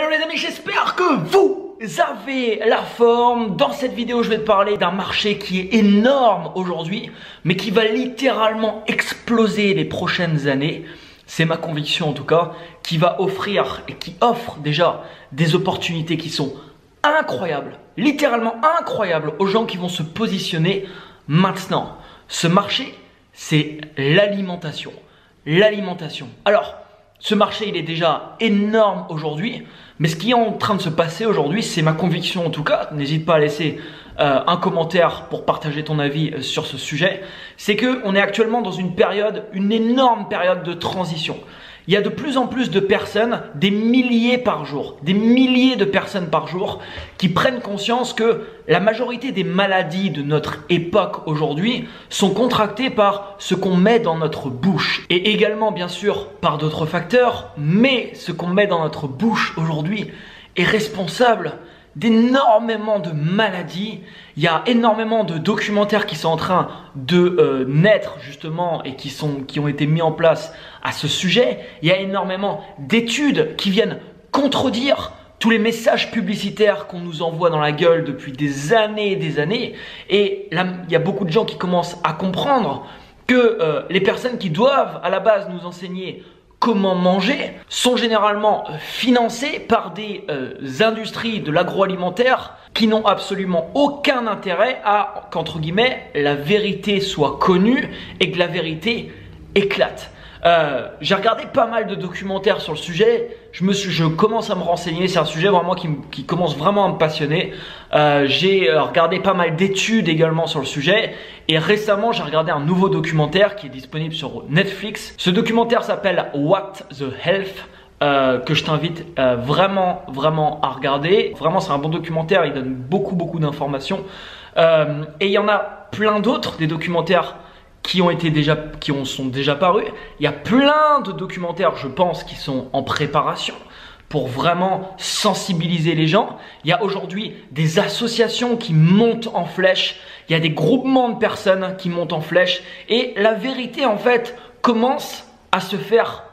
Hello les amis, j'espère que vous avez la forme. Dans cette vidéo, je vais te parler d'un marché qui est énorme aujourd'hui, mais qui va littéralement exploser les prochaines années. C'est ma conviction en tout cas, qui va offrir et qui offre déjà des opportunités qui sont incroyables, littéralement incroyables aux gens qui vont se positionner maintenant. Ce marché, c'est l'alimentation. L'alimentation. Alors, ce marché, il est déjà énorme aujourd'hui, mais ce qui est en train de se passer aujourd'hui, c'est ma conviction en tout cas. N'hésite pas à laisser un commentaire pour partager ton avis sur ce sujet. C'est que on est actuellement dans une période, une énorme période de transition. Il y a de plus en plus de personnes, des milliers par jour, des milliers de personnes par jour qui prennent conscience que la majorité des maladies de notre époque aujourd'hui sont contractées par ce qu'on met dans notre bouche et également bien sûr par d'autres facteurs, mais ce qu'on met dans notre bouche aujourd'hui est responsable d'énormément de maladies. Il y a énormément de documentaires qui sont en train de naître justement et qui ont été mis en place à ce sujet. Il y a énormément d'études qui viennent contredire tous les messages publicitaires qu'on nous envoie dans la gueule depuis des années et des années. Et là, il y a beaucoup de gens qui commencent à comprendre que les personnes qui doivent à la base nous enseigner comment manger sont généralement financés par des industries de l'agroalimentaire qui n'ont absolument aucun intérêt à qu'entre guillemets la vérité soit connue et que la vérité éclate. J'ai regardé pas mal de documentaires sur le sujet. Je commence à me renseigner. C'est un sujet vraiment qui commence vraiment à me passionner. J'ai regardé pas mal d'études également sur le sujet. Et récemment, j'ai regardé un nouveau documentaire qui est disponible sur Netflix. Ce documentaire s'appelle What the Health, que je t'invite vraiment à regarder. Vraiment, c'est un bon documentaire. Il donne beaucoup d'informations. Et il y en a plein d'autres, des documentaires qui sont déjà parus. Il y a plein de documentaires, je pense, qui sont en préparation pour vraiment sensibiliser les gens. Il y a aujourd'hui des associations qui montent en flèche. Il y a des groupements de personnes qui montent en flèche. Et la vérité, en fait, commence à se faire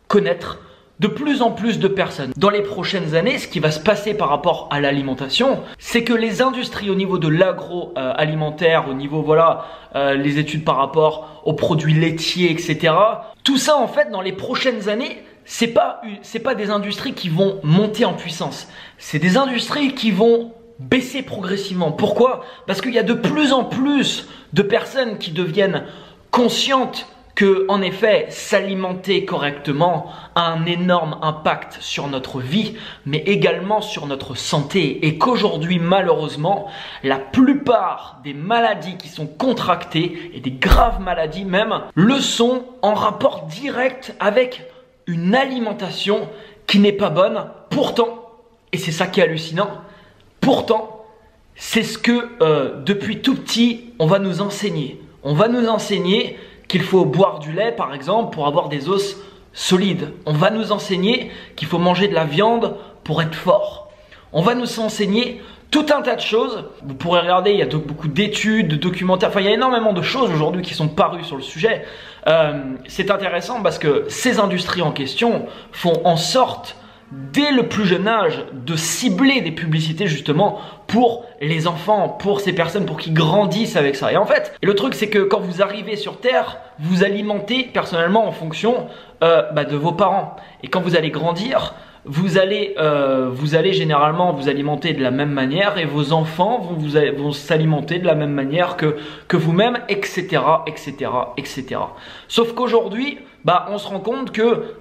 connaître de plus en plus de personnes. Dans les prochaines années, ce qui va se passer par rapport à l'alimentation, c'est que les industries au niveau de l'agroalimentaire, au niveau les études par rapport aux produits laitiers, etc. Tout ça en fait dans les prochaines années, c'est pas des industries qui vont monter en puissance. C'est des industries qui vont baisser progressivement. Pourquoi? Parce qu'il y a de plus en plus de personnes qui deviennent conscientes que, en effet, s'alimenter correctement a un énorme impact sur notre vie, mais également sur notre santé. Et qu'aujourd'hui, malheureusement, la plupart des maladies qui sont contractées, et des graves maladies même, le sont en rapport direct avec une alimentation qui n'est pas bonne. Pourtant, et c'est ça qui est hallucinant, pourtant, c'est ce que depuis tout petit, on va nous enseigner. On va nous enseigner qu'il faut boire du lait par exemple pour avoir des os solides. On va nous enseigner qu'il faut manger de la viande pour être fort. On va nous enseigner tout un tas de choses. Vous pourrez regarder, il y a beaucoup d'études, de documentaires, enfin il y a énormément de choses aujourd'hui qui sont parues sur le sujet. C'est intéressant parce que ces industries en question font en sorte dès le plus jeune âge de cibler des publicités justement pour les enfants, pour ces personnes, pour qu'ils grandissent avec ça. Et en fait, le truc c'est que quand vous arrivez sur Terre, vous alimentez personnellement en fonction de vos parents. Et quand vous allez grandir, vous allez généralement vous alimenter de la même manière et vos enfants vont s'alimenter de la même manière que vous-même, etc. Sauf qu'aujourd'hui, on se rend compte que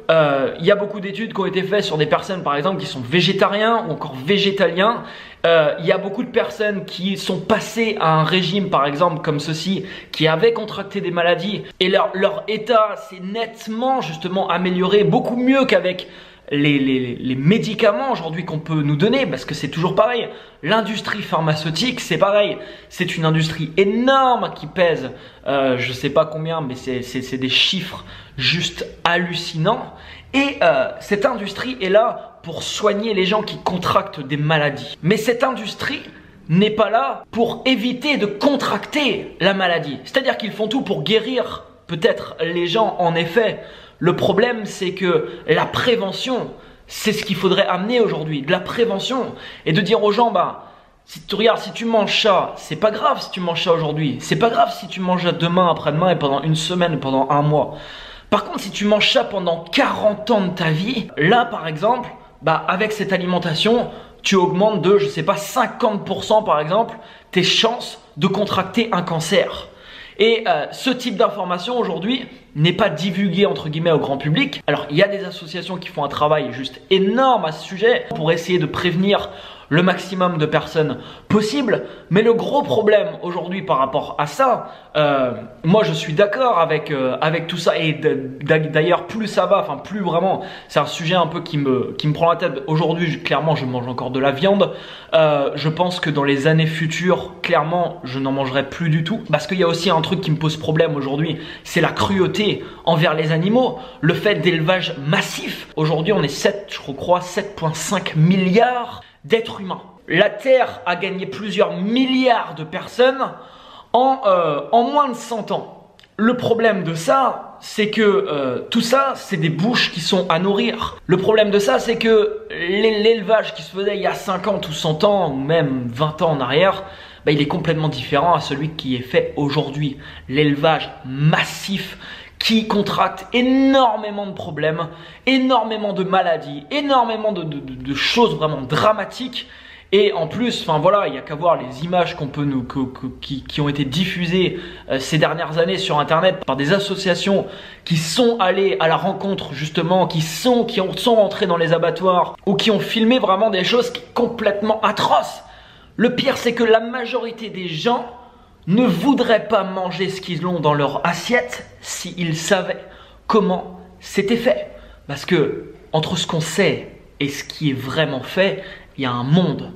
il y a beaucoup d'études qui ont été faites sur des personnes par exemple qui sont végétariens ou encore végétaliens. Il y a beaucoup de personnes qui sont passées à un régime par exemple comme ceci, qui avaient contracté des maladies et leur état s'est nettement justement amélioré, beaucoup mieux qu'avec les médicaments aujourd'hui qu'on peut nous donner, parce que c'est toujours pareil. L'industrie pharmaceutique, c'est pareil. C'est une industrie énorme qui pèse, je sais pas combien, mais c'est des chiffres juste hallucinants. Et cette industrie est là pour soigner les gens qui contractent des maladies. Mais cette industrie n'est pas là pour éviter de contracter la maladie. C'est-à-dire qu'ils font tout pour guérir peut-être les gens en effet. Le problème, c'est que la prévention, c'est ce qu'il faudrait amener aujourd'hui, de la prévention, et de dire aux gens, bah, si tu regardes, si tu manges ça, c'est pas grave si tu manges ça aujourd'hui, c'est pas grave si tu manges ça demain, après-demain, et pendant une semaine, pendant un mois. Par contre, si tu manges ça pendant 40 ans de ta vie, là par exemple, bah, avec cette alimentation, tu augmentes de, je sais pas, 50% par exemple, tes chances de contracter un cancer. Et ce type d'information aujourd'hui n'est pas divulgué entre guillemets au grand public. Alors il y a des associations qui font un travail juste énorme à ce sujet pour essayer de prévenir le maximum de personnes possible. Mais le gros problème aujourd'hui par rapport à ça, moi je suis d'accord avec tout ça. Et d'ailleurs plus ça va, enfin plus vraiment, c'est un sujet un peu qui me prend la tête. Aujourd'hui clairement je mange encore de la viande. Je pense que dans les années futures, clairement je n'en mangerai plus du tout. Parce qu'il y a aussi un truc qui me pose problème aujourd'hui, c'est la cruauté envers les animaux. Le fait d'élevage massif. Aujourd'hui on est je crois 7,5 milliards d'êtres humains. La Terre a gagné plusieurs milliards de personnes en moins de 100 ans. Le problème de ça, c'est que tout ça, c'est des bouches qui sont à nourrir. Le problème de ça, c'est que l'élevage qui se faisait il y a 50 ou 100 ans, ou même 20 ans en arrière, bah, il est complètement différent à celui qui est fait aujourd'hui. L'élevage massif qui contracte énormément de problèmes, énormément de maladies, énormément de choses vraiment dramatiques. Et en plus, enfin voilà, il n'y a qu'à voir les images qui ont été diffusées ces dernières années sur internet par des associations qui sont allées à la rencontre justement, qui sont rentrées dans les abattoirs ou qui ont filmé vraiment des choses complètement atroces. Le pire, c'est que la majorité des gens ne voudraient pas manger ce qu'ils ont dans leur assiette s'ils savaient comment c'était fait. Parce que entre ce qu'on sait et ce qui est vraiment fait, il y a un monde.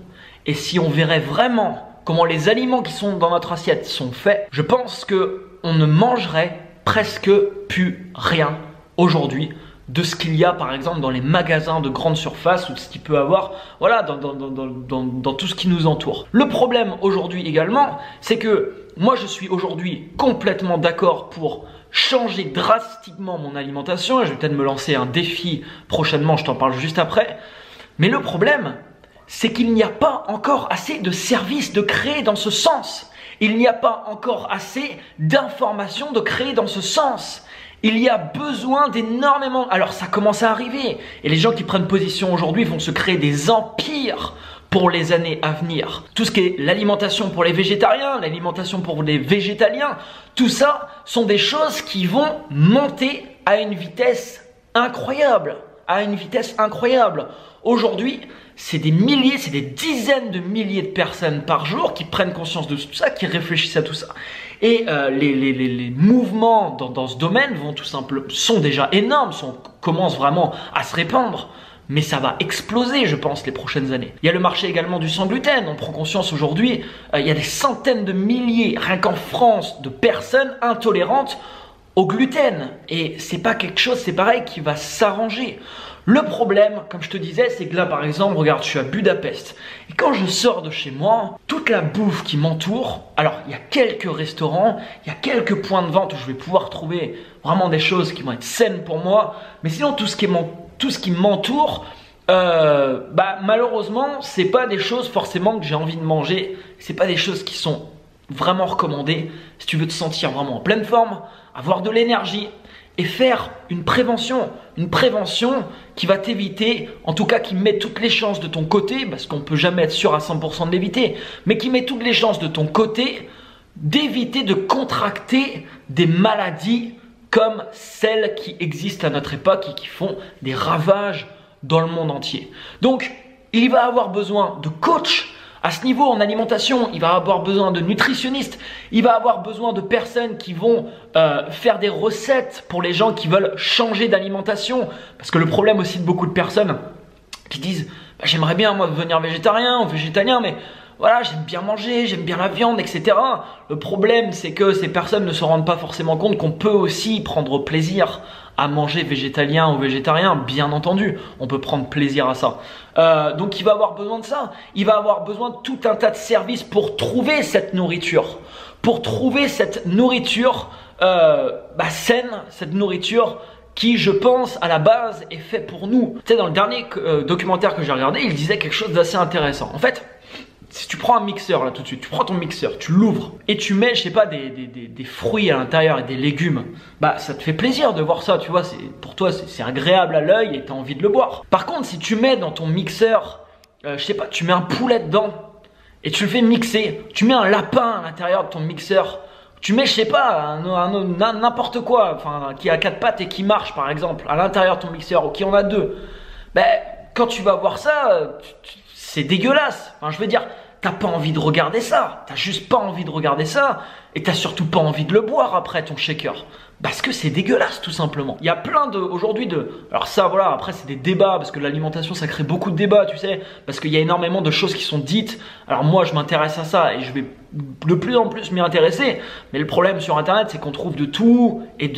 Et si on verrait vraiment comment les aliments qui sont dans notre assiette sont faits, je pense qu'on ne mangerait presque plus rien aujourd'hui de ce qu'il y a par exemple dans les magasins de grande surface ou de ce qu'il peut avoir voilà, dans tout ce qui nous entoure. Le problème aujourd'hui également, c'est que moi je suis aujourd'hui complètement d'accord pour changer drastiquement mon alimentation et je vais peut-être me lancer un défi prochainement, je t'en parle juste après. Mais le problème, c'est qu'il n'y a pas encore assez de services de créer dans ce sens. Il n'y a pas encore assez d'informations de créer dans ce sens. Il y a besoin d'énormément... Alors ça commence à arriver. Et les gens qui prennent position aujourd'hui vont se créer des empires pour les années à venir. Tout ce qui est l'alimentation pour les végétariens, l'alimentation pour les végétaliens, tout ça sont des choses qui vont monter à une vitesse incroyable. Aujourd'hui, c'est des milliers, c'est des dizaines de milliers de personnes par jour qui prennent conscience de tout ça, qui réfléchissent à tout ça. Et les mouvements dans ce domaine sont déjà énormes, commencent vraiment à se répandre. Mais ça va exploser, je pense, les prochaines années. Il y a le marché également du sans gluten. On prend conscience aujourd'hui, il y a des centaines de milliers, rien qu'en France, de personnes intolérantes au gluten. Et c'est pas quelque chose, c'est pareil, qui va s'arranger. Le problème, comme je te disais, c'est que là, par exemple, regarde, je suis à Budapest. Et quand je sors de chez moi, toute la bouffe qui m'entoure, alors, il y a quelques restaurants, il y a quelques points de vente où je vais pouvoir trouver vraiment des choses qui vont être saines pour moi. Mais sinon, tout ce qui m'entoure, malheureusement, c'est pas des choses forcément que j'ai envie de manger. C'est pas des choses qui sont vraiment recommandées si tu veux te sentir vraiment en pleine forme, avoir de l'énergie et faire une prévention qui va t'éviter, en tout cas qui met toutes les chances de ton côté, parce qu'on peut jamais être sûr à 100% de l'éviter, mais qui met toutes les chances de ton côté d'éviter de contracter des maladies comme celles qui existent à notre époque et qui font des ravages dans le monde entier. Donc, il va avoir besoin de coachs à ce niveau en alimentation, il va avoir besoin de nutritionnistes, il va avoir besoin de personnes qui vont faire des recettes pour les gens qui veulent changer d'alimentation. Parce que le problème aussi de beaucoup de personnes qui disent j'aimerais bien moi devenir végétarien ou végétalien, mais voilà, j'aime bien manger, j'aime bien la viande, etc. Le problème, c'est que ces personnes ne se rendent pas forcément compte qu'on peut aussi prendre plaisir à manger végétalien ou végétarien, bien entendu, on peut prendre plaisir à ça. Donc il va avoir besoin de ça, il va avoir besoin de tout un tas de services pour trouver cette nourriture, saine, cette nourriture qui, je pense, à la base, est fait pour nous. Tu sais, dans le dernier documentaire que j'ai regardé, il disait quelque chose d'assez intéressant. En fait, si tu prends un mixeur là tout de suite, tu prends ton mixeur, tu l'ouvres et tu mets, je sais pas, des fruits à l'intérieur et des légumes, bah ça te fait plaisir de voir ça, tu vois, pour toi c'est agréable à l'œil et tu as envie de le boire. Par contre, si tu mets dans ton mixeur, je sais pas, tu mets un poulet dedans et tu le fais mixer, tu mets un lapin à l'intérieur de ton mixeur, tu mets, je sais pas, n'importe quoi, enfin, qui a 4 pattes et qui marche par exemple, à l'intérieur de ton mixeur ou qui en a 2, ben, quand tu vas voir ça, c'est dégueulasse. Enfin, je veux dire, t'as pas envie de regarder ça. T'as juste pas envie de regarder ça. Et t'as surtout pas envie de le boire après ton shaker. Parce que c'est dégueulasse tout simplement. Il y a plein aujourd'hui de... Alors ça voilà, après c'est des débats, parce que l'alimentation ça crée beaucoup de débats, tu sais. Parce qu'il y a énormément de choses qui sont dites. Alors moi je m'intéresse à ça et je vais de plus en plus m'y intéresser. Mais le problème sur internet c'est qu'on trouve de tout et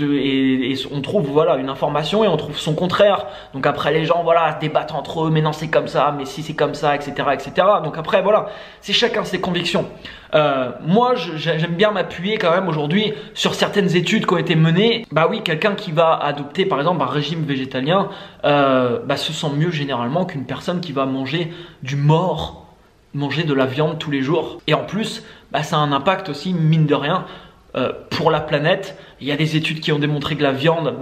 on trouve voilà une information et on trouve son contraire. Donc après les gens voilà se débattent entre eux, mais non c'est comme ça, mais si c'est comme ça, etc. etc. Donc après voilà, c'est chacun ses convictions. Moi j'aime bien m'appuyer quand même aujourd'hui sur certaines études qui ont été menées. Bah oui, quelqu'un qui va adopter par exemple un régime végétalien se sent mieux généralement qu'une personne qui va manger du porc, manger de la viande tous les jours. Et en plus ça a un impact aussi mine de rien pour la planète. Il y a des études qui ont démontré que la viande,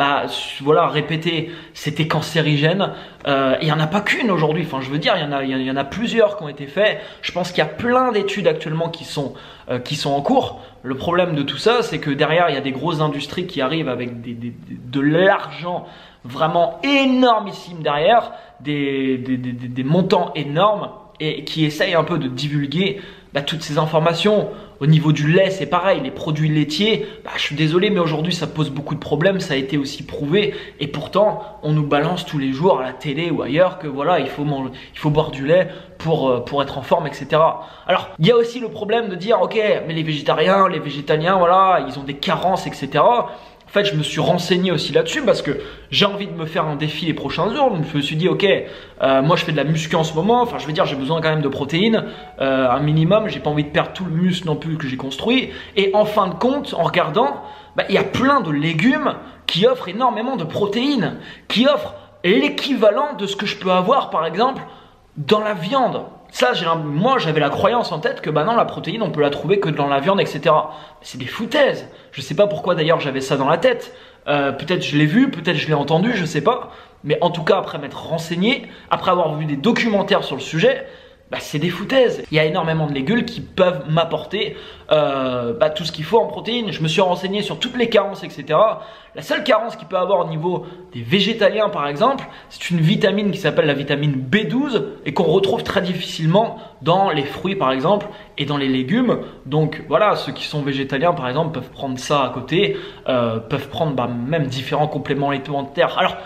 voilà, répétée, c'était cancérigène. Il n'y en a pas qu'une aujourd'hui. Enfin, je veux dire, il y en a plusieurs qui ont été faits. Je pense qu'il y a plein d'études actuellement qui sont en cours. Le problème de tout ça, c'est que derrière, il y a des grosses industries qui arrivent avec de l'argent vraiment énormissime derrière, des montants énormes et qui essayent un peu de divulguer toutes ces informations. Au niveau du lait, c'est pareil, les produits laitiers, je suis désolé, mais aujourd'hui ça pose beaucoup de problèmes, ça a été aussi prouvé, et pourtant on nous balance tous les jours à la télé ou ailleurs que voilà, il faut boire du lait pour être en forme, etc. Alors, il y a aussi le problème de dire, ok, mais les végétariens, les végétaliens, voilà, ils ont des carences, etc. En fait, je me suis renseigné aussi là-dessus parce que j'ai envie de me faire un défi les prochains jours. Donc, je me suis dit, ok, moi je fais de la muscu en ce moment. Enfin, je veux dire, j'ai besoin quand même de protéines, un minimum. J'ai pas envie de perdre tout le muscle non plus que j'ai construit. Et en fin de compte, en regardant, il y a plein de légumes qui offrent énormément de protéines, qui offrent l'équivalent de ce que je peux avoir, par exemple, dans la viande. Ça, moi j'avais la croyance en tête que non, la protéine on peut la trouver que dans la viande, etc. C'est des foutaises. Je sais pas pourquoi d'ailleurs j'avais ça dans la tête. Peut-être je l'ai vu, peut-être je l'ai entendu, je sais pas. Mais en tout cas, après m'être renseigné, après avoir vu des documentaires sur le sujet, c'est des foutaises. Il y a énormément de légumes qui peuvent m'apporter tout ce qu'il faut en protéines. Je me suis renseigné sur toutes les carences, etc. La seule carence qu'il peut avoir au niveau des végétaliens, par exemple, c'est une vitamine qui s'appelle la vitamine B12 et qu'on retrouve très difficilement dans les fruits, par exemple, et dans les légumes. Donc voilà, ceux qui sont végétaliens, par exemple, peuvent prendre ça à côté, peuvent prendre même différents compléments alimentaires. Alors,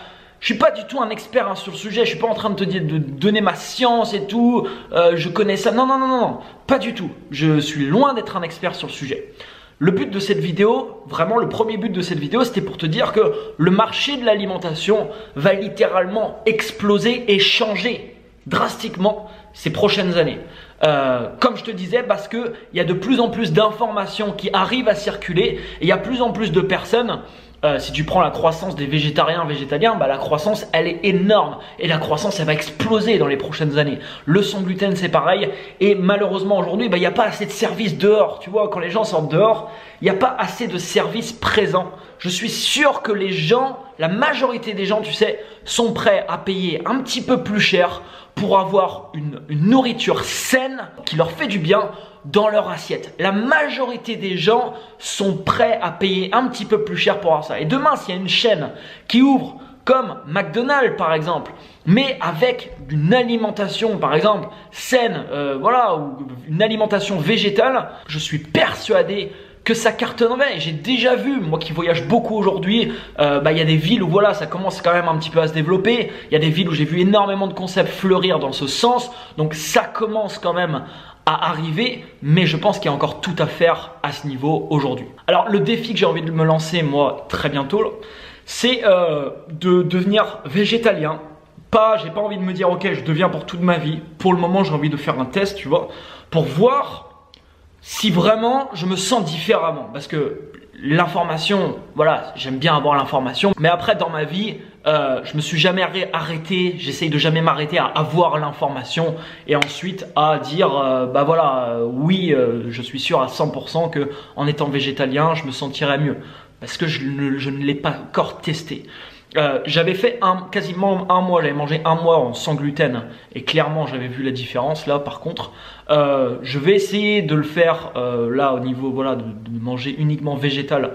je suis pas du tout un expert sur le sujet, je suis pas en train de te dire de donner ma science et tout, je connais ça, non, pas du tout. Je suis loin d'être un expert sur le sujet. Le but de cette vidéo, vraiment le premier but de cette vidéo, c'était pour te dire que le marché de l'alimentation va littéralement exploser et changer drastiquement ces prochaines années. Comme je te disais, parce qu'il y a de plus en plus d'informations qui arrivent à circuler et il y a de plus en plus de personnes. Si tu prends la croissance des végétariens, la croissance elle est énorme et la croissance elle va exploser dans les prochaines années. Le sans gluten c'est pareil et malheureusement aujourd'hui il n'y a pas assez de services dehors, tu vois, quand les gens sortent dehors, il n'y a pas assez de services présents. Je suis sûr que les gens, la majorité des gens tu sais, sont prêts à payer un petit peu plus cher pour avoir une nourriture saine qui leur fait du bien dans leur assiette. La majorité des gens sont prêts à payer un petit peu plus cher pour avoir ça. Et demain, s'il y a une chaîne qui ouvre comme McDonald's par exemple, mais avec une alimentation par exemple saine, voilà, ou une alimentation végétale, je suis persuadé que ça cartonnerait. J'ai déjà vu, moi qui voyage beaucoup aujourd'hui, y a des villes où voilà, ça commence quand même un petit peu à se développer. Il y a des villes où j'ai vu énormément de concepts fleurir dans ce sens. Donc ça commence quand même à arriver, mais je pense qu'il y a encore tout à faire à ce niveau aujourd'hui. Alors le défi que j'ai envie de me lancer moi très bientôt, c'est de devenir végétalien. J'ai pas envie de me dire ok je deviens pour toute ma vie. Pour le moment j'ai envie de faire un test, tu vois, pour voir si vraiment je me sens différemment. Parce que l'information, voilà, j'aime bien avoir l'information, mais après dans ma vie, je me suis jamais arrêté, j'essaye de jamais m'arrêter à avoir l'information et ensuite à dire, bah voilà, oui, je suis sûr à 100% que en étant végétalien, je me sentirais mieux, parce que je ne l'ai pas encore testé. J'avais fait quasiment un mois, j'avais mangé un mois en sans gluten et clairement j'avais vu la différence. Là par contre je vais essayer de le faire là au niveau voilà, de manger uniquement végétal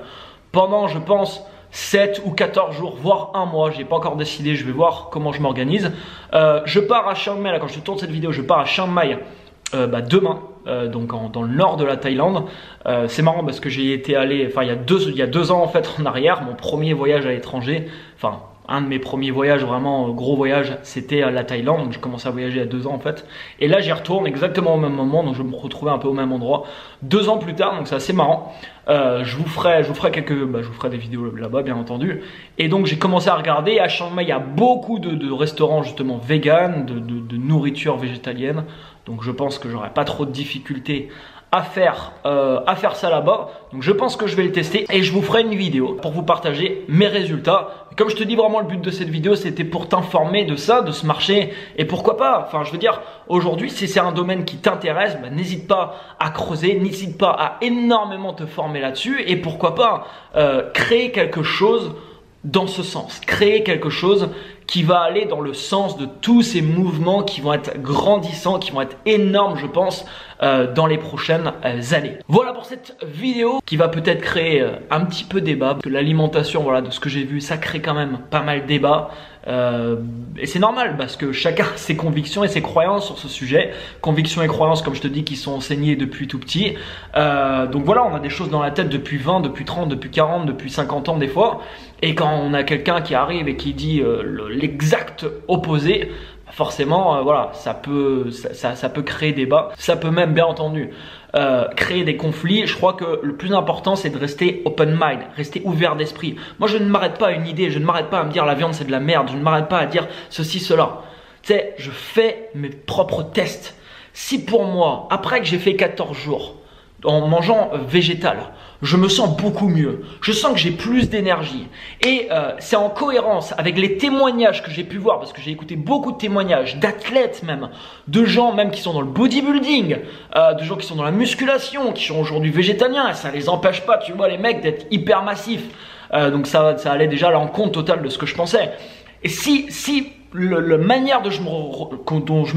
pendant je pense 7 ou 14 jours voire un mois. J'ai pas encore décidé, je vais voir comment je m'organise. Je pars à Chiang Mai, là quand je tourne cette vidéo je pars à Chiang Mai demain, donc dans le nord de la Thaïlande. C'est marrant parce que j'y étais allé, enfin il y a 2 ans en fait en arrière, mon premier voyage à l'étranger, enfin un de mes premiers voyages vraiment gros voyage, c'était à la Thaïlande. Donc j'ai commencé à voyager à 2 ans en fait, et là j'y retourne exactement au même moment, donc je me retrouvais un peu au même endroit 2 ans plus tard, donc c'est assez marrant. Je vous ferai des vidéos là-bas bien entendu. Et donc j'ai commencé à regarder, à Chiang Mai il y a beaucoup de restaurants justement vegan, de nourriture végétalienne. Donc je pense que j'aurai pas trop de difficultés à faire ça là-bas. Donc je pense que je vais le tester et je vous ferai une vidéo pour vous partager mes résultats. Comme je te dis, vraiment le but de cette vidéo c'était pour t'informer de ça, de ce marché, et pourquoi pas, enfin je veux dire, aujourd'hui si c'est un domaine qui t'intéresse, bah, n'hésite pas à creuser, n'hésite pas à énormément te former là-dessus, et pourquoi pas créer quelque chose dans ce sens, créer quelque chose qui va aller dans le sens de tous ces mouvements qui vont être grandissants, qui vont être énormes je pense dans les prochaines années. Voilà pour cette vidéo qui va peut-être créer un petit peu débat, parce que l'alimentation, voilà, de ce que j'ai vu, ça crée quand même pas mal de débat. Et c'est normal parce que chacun a ses convictions et ses croyances sur ce sujet. Convictions et croyances, comme je te dis, qui sont enseignées depuis tout petit. Donc voilà, on a des choses dans la tête depuis 20, depuis 30, depuis 40, depuis 50 ans des fois. Et quand on a quelqu'un qui arrive et qui dit l'exact opposé, forcément, voilà, ça peut créer débat. Ça peut même, bien entendu, créer des conflits. Je crois que le plus important c'est de rester open mind, rester ouvert d'esprit. Moi je ne m'arrête pas à une idée, je ne m'arrête pas à me dire la viande c'est de la merde, je ne m'arrête pas à dire ceci, cela. Tu sais, je fais mes propres tests. Si pour moi, après que j'ai fait 14 jours en mangeant végétal, je me sens beaucoup mieux, je sens que j'ai plus d'énergie et c'est en cohérence avec les témoignages que j'ai pu voir, parce que j'ai écouté beaucoup de témoignages d'athlètes même, de gens même qui sont dans le bodybuilding, de gens qui sont dans la musculation, qui sont aujourd'hui végétaliens, et ça les empêche pas, tu vois, les mecs d'être hyper massifs. Donc ça allait déjà à l'encontre totale de ce que je pensais. Et si la manière dont je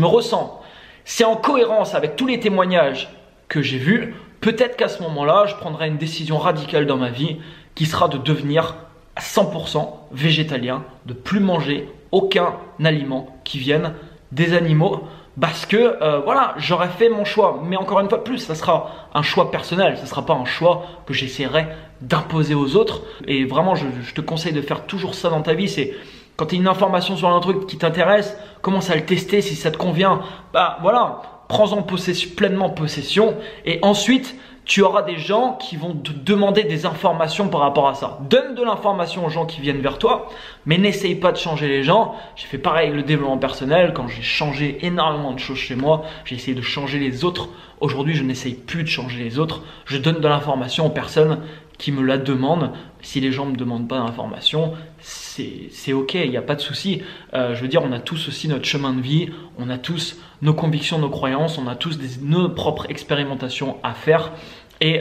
me ressens, c'est en cohérence avec tous les témoignages que j'ai vus, peut-être qu'à ce moment-là, je prendrai une décision radicale dans ma vie qui sera de devenir à 100% végétalien, de plus manger aucun aliment qui vienne des animaux, parce que voilà, j'aurais fait mon choix. Mais encore une fois de plus, ça sera un choix personnel, ça ne sera pas un choix que j'essaierai d'imposer aux autres. Et vraiment, je te conseille de faire toujours ça dans ta vie. C'est quand tu as une information sur un truc qui t'intéresse, commence à le tester. Si ça te convient, bah voilà, prends-en pleinement possession, et ensuite tu auras des gens qui vont te demander des informations par rapport à ça. Donne de l'information aux gens qui viennent vers toi, mais n'essaye pas de changer les gens. J'ai fait pareil avec le développement personnel. Quand j'ai changé énormément de choses chez moi, j'ai essayé de changer les autres. Aujourd'hui, je n'essaye plus de changer les autres. Je donne de l'information aux personnes qui me la demandent. Si les gens ne me demandent pas d'informations, c'est ok, il n'y a pas de souci. Je veux dire, on a tous aussi notre chemin de vie, on a tous nos convictions, nos croyances, on a tous nos propres expérimentations à faire. Et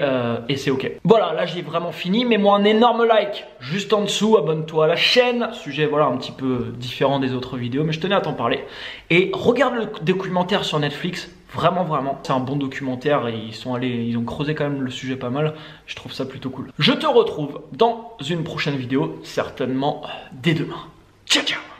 c'est ok. Voilà, là j'ai vraiment fini. Mets-moi un énorme like juste en dessous, abonne-toi à la chaîne. Sujet voilà un petit peu différent des autres vidéos, mais je tenais à t'en parler. Et regarde le documentaire sur Netflix. Vraiment, c'est un bon documentaire et ils ont creusé quand même le sujet pas mal. Je trouve ça plutôt cool. Je te retrouve dans une prochaine vidéo, certainement dès demain. Ciao, ciao!